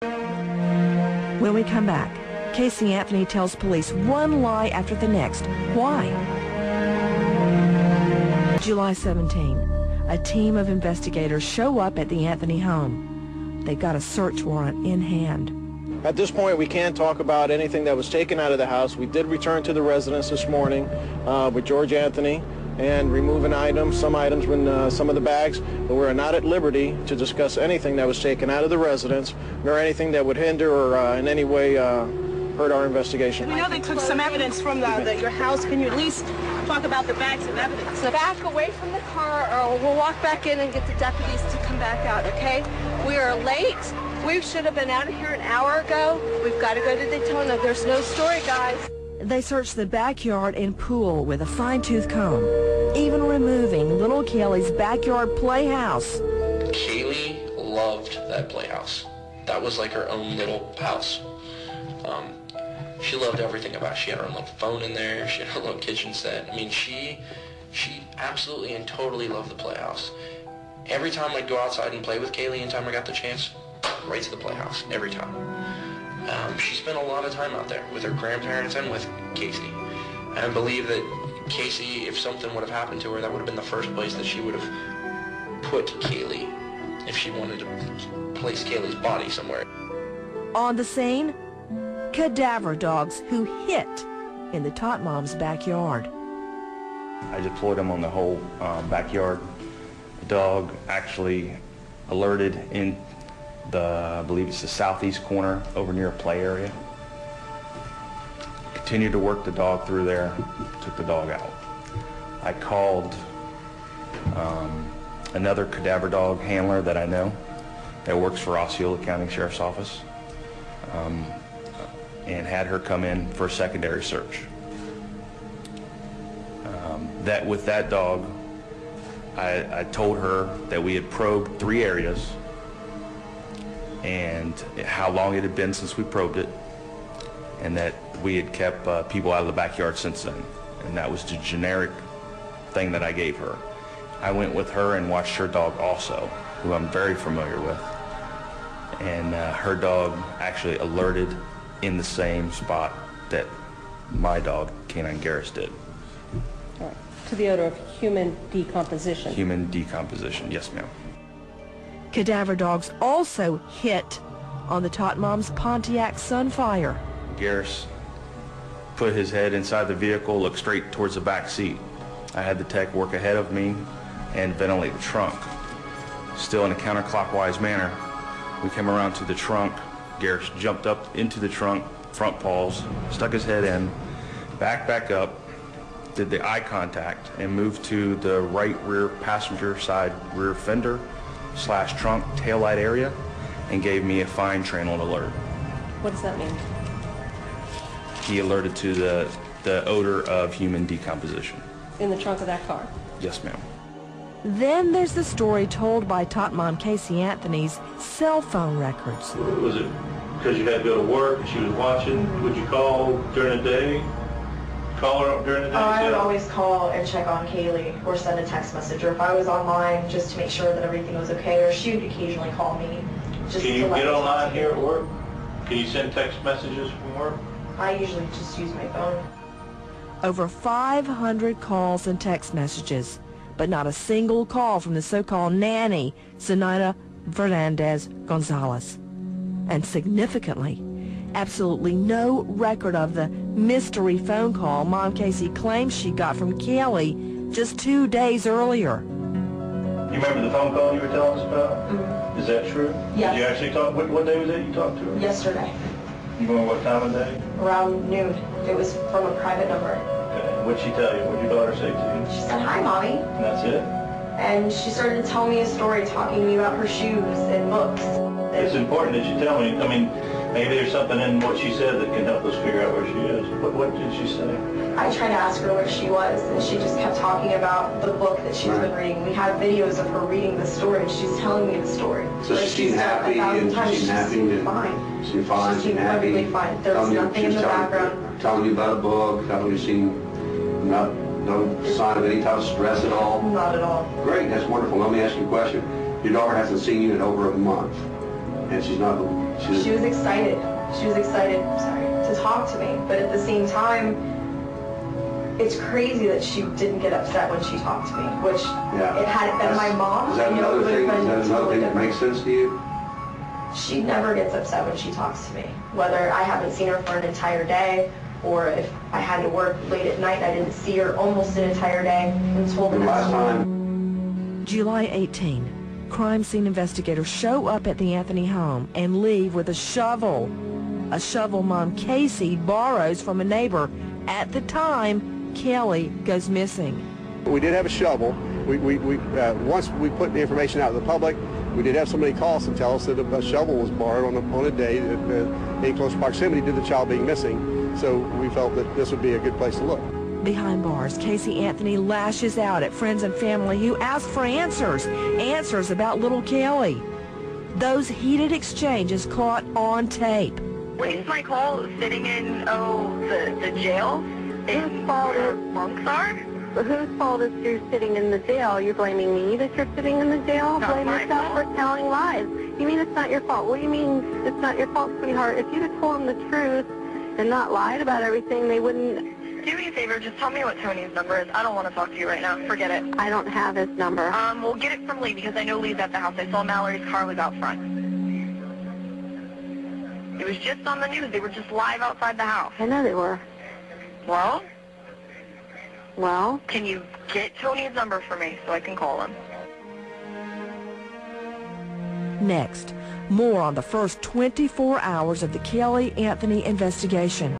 When we come back, Casey Anthony tells police one lie after the next. Why? July 17, a team of investigators show up at the Anthony home. They've got a search warrant in hand. At this point, we can't talk about anything that was taken out of the house. We did return to the residence this morning with George Anthony and remove some items in some of the bags, but we're not at liberty to discuss anything that was taken out of the residence, nor anything that would hinder or in any way hurt our investigation. We know they took some evidence from your house. Can you at least talk about the bags of evidence? Back away from the car, or we'll walk back in and get the deputies to come back out, okay? We are late. We should have been out of here an hour ago. We've got to go to Daytona. There's no story, guys. They searched the backyard and pool with a fine-tooth comb, even removing little Kelly's backyard playhouse. Kaylee loved that playhouse. That was like her own little house. She loved everything about it. She had her own little phone in there. She had her little kitchen set. I mean, she absolutely and totally loved the playhouse. Every time I'd go outside and play with Kaylee, anytime I got the chance, right to the playhouse, every time. She spent a lot of time out there with her grandparents and with Casey. And I believe that Casey, if something would have happened to her, that would have been the first place that she would have put Kaylee if she wanted to place Kaylee's body somewhere. On the scene, cadaver dogs who hit in the Tot Mom's backyard. I deployed them on the whole backyard. The dog actually alerted in I believe it's the southeast corner over near a play area. Continued to work the dog through there, took the dog out. I called another cadaver dog handler that I know that works for Osceola County Sheriff's Office and had her come in for a secondary search. With that dog, I told her that we had probed 3 areas and how long it had been since we probed it, and that we had kept people out of the backyard since then. And that was the generic thing that I gave her. I went with her and watched her dog also, who I'm very familiar with. And her dog actually alerted in the same spot that my dog, Canine Garris, did. All right. To the odor of human decomposition. Human decomposition, yes, ma'am. Cadaver dogs also hit on the Tot Mom's Pontiac Sunfire. Garris put his head inside the vehicle, looked straight towards the back seat. I had the tech work ahead of me and ventilate the trunk. Still in a counterclockwise manner, we came around to the trunk. Garris jumped up into the trunk, front paws, stuck his head in, back up, did the eye contact, and moved to the right rear passenger side rear fender / trunk taillight area and gave me a fine trail alert. What does that mean? He alerted to the odor of human decomposition. In the trunk of that car? Yes, ma'am. Then there's the story told by Tot Mom Casey Anthony's cell phone records. Was it because you had to go to work and she was watching? Would you call during the day? Call her up during the day? I would always call and check on Kaylee or send a text message, or if I was online, just to make sure that everything was okay, or she would occasionally call me. Can you get online here at work? Can you send text messages from work? I usually just use my phone. Over 500 calls and text messages, but not a single call from the so-called nanny, Zenaida Fernandez Gonzalez. And significantly, absolutely no record of the mystery phone call Mom Casey claims she got from Kelly just 2 days earlier. You remember the phone call you were telling us about? Mm-hmm. Is that true? Yes. Did you actually talk? What day was it you talked to her? Yesterday. You remember what time of day? Around noon. It was from a private number. Okay. What'd she tell you? What'd your daughter say to you? She said, "Hi, Mommy." And that's it? And she started to tell me a story, talking to me about her shoes and books. It's important that you tell me. I mean, maybe there's something in what she said that can help us figure out where she is. What did she say? I tried to ask her where she was, and she just kept talking about the book that she's been reading. We have videos of her reading the story, and she's telling me the story. So she seemed happy, and she seemed happy. Fine. She's fine. She seemed perfectly fine. There was nothing in the background. Telling you about a book, telling you she no sign of any type of stress at all? Not at all. Great, that's wonderful. Let me ask you a question. Your daughter hasn't seen you in over a month, and she's not She was excited. She was excited, sorry, to talk to me. But at the same time, it's crazy that she didn't get upset when she talked to me, which it had been my mom. Is that another thing that makes sense to you? She never gets upset when she talks to me, whether I haven't seen her for an entire day or if I had to work late at night and I didn't see her almost an entire day and told her Last time. July 18. Crime scene investigators show up at the Anthony home and leave with a shovel Mom Casey borrows from a neighbor. At the time, Kelly goes missing. We did have a shovel. Once we put the information out to the public, we did have somebody call us and tell us that a shovel was borrowed on a day in close proximity to the child being missing. So we felt that this would be a good place to look. Behind bars, Casey Anthony lashes out at friends and family who ask for answers about little Kelly. Those heated exchanges caught on tape. Is my call sitting in, the jail? Whose fault is monks are? Whose fault is you're sitting in the jail? You're blaming me that you're sitting in the jail? Blame yourself for telling lies. You mean it's not your fault? What do you mean it's not your fault, sweetheart? If you'd have told them the truth and not lied about everything, they wouldn't... Do me a favor, just tell me what Tony's number is. I don't want to talk to you right now. Forget it. I don't have his number. We'll get it from Lee because I know Lee's at the house. I saw Mallory's car was out front. It was just on the news. They were just live outside the house. I know they were. Well? Well? Can you get Tony's number for me so I can call him? Next, more on the first 24 hours of the Kelly Anthony investigation.